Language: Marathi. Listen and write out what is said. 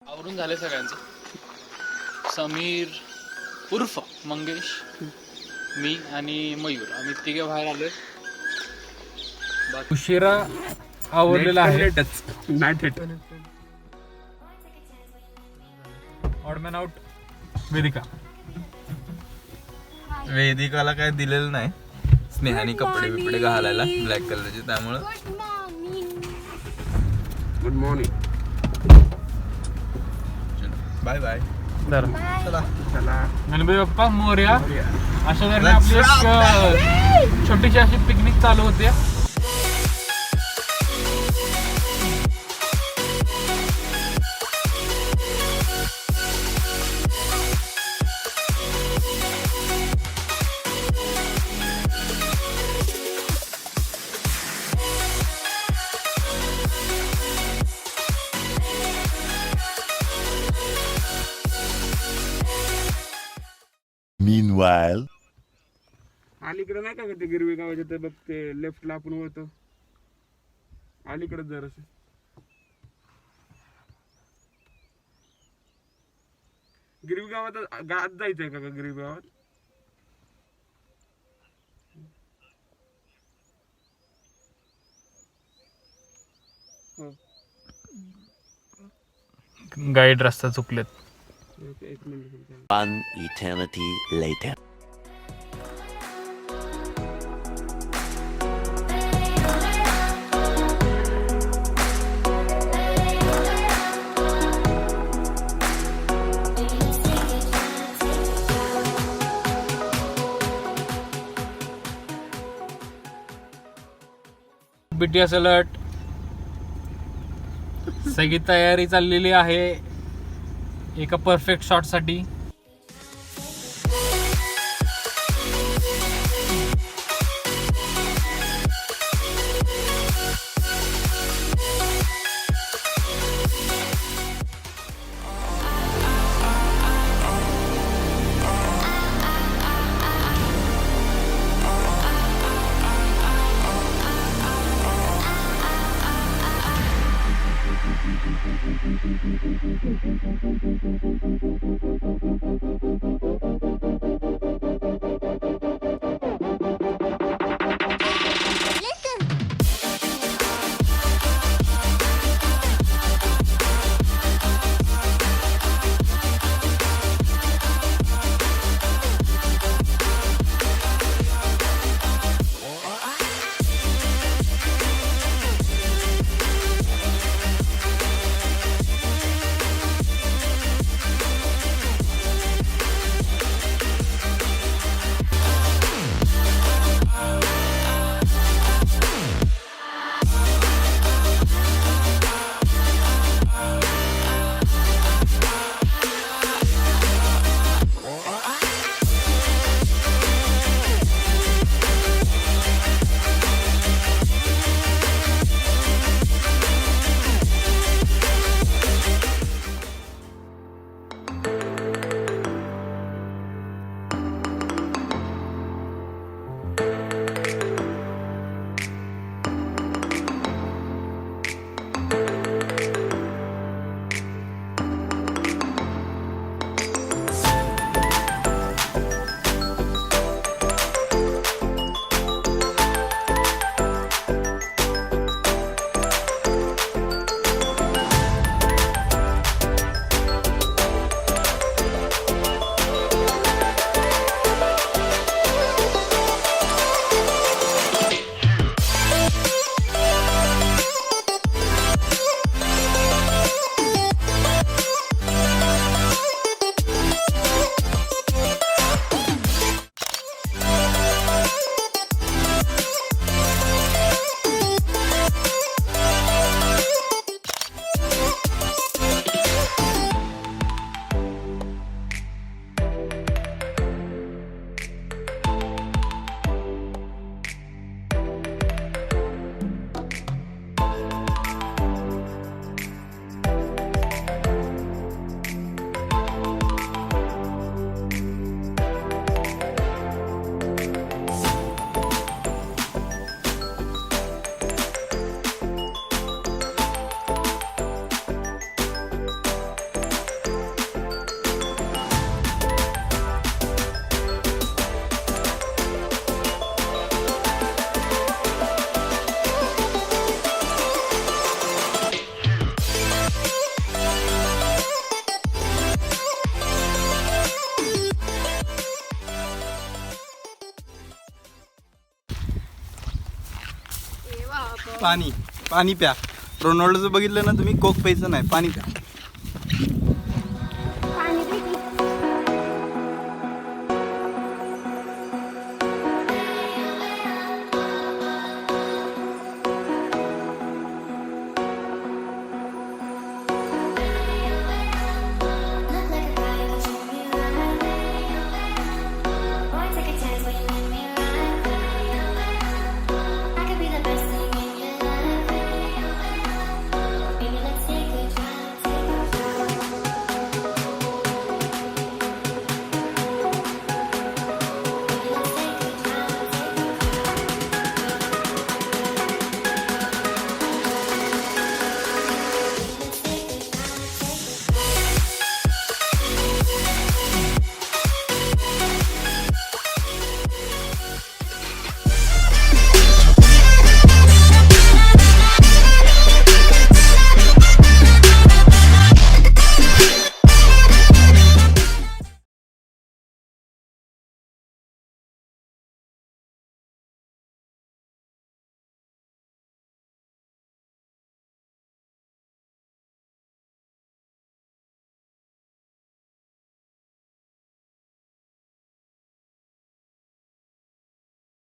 आवरून झाले सगळ्यांचं. समीर उर्फ मंगेश, मी आणि मयूर आम्ही तिघे बाहेर आलोय. उशिरा आवरलेला आहे. Odd man out. वेदिकाला काय दिलेलं नाही. स्नेहाने कपडे बिपडे घालायला ब्लॅक कलरचे, त्यामुळं गुड मॉर्निंग. Bye bye. चला गणपती बाप्पा मोरया. अशा तऱ्हेने आपली एक छोटीशी अशी पिकनिक चालू होते. Meanwhile, अलीकडे नाही का ते गिरवी गावाच्या ते बघ, ते लेफ्टला आपण वळतो अलीकडे जरासं. गिरवी गावात गावात जायचंय का गिरवी गावात? हो, गाईड रस्ता चुकलेत. एक minute. one eternity later. BTS alert. सगळी तयारी चाललेली आहे एका परफेक्ट शॉट साठी. पाणी पाणी प्या. रोनाल्डोचं बघितलं ना तुम्ही, कोक प्यायचं नाही, पाणी प्या. पाणी पिकी.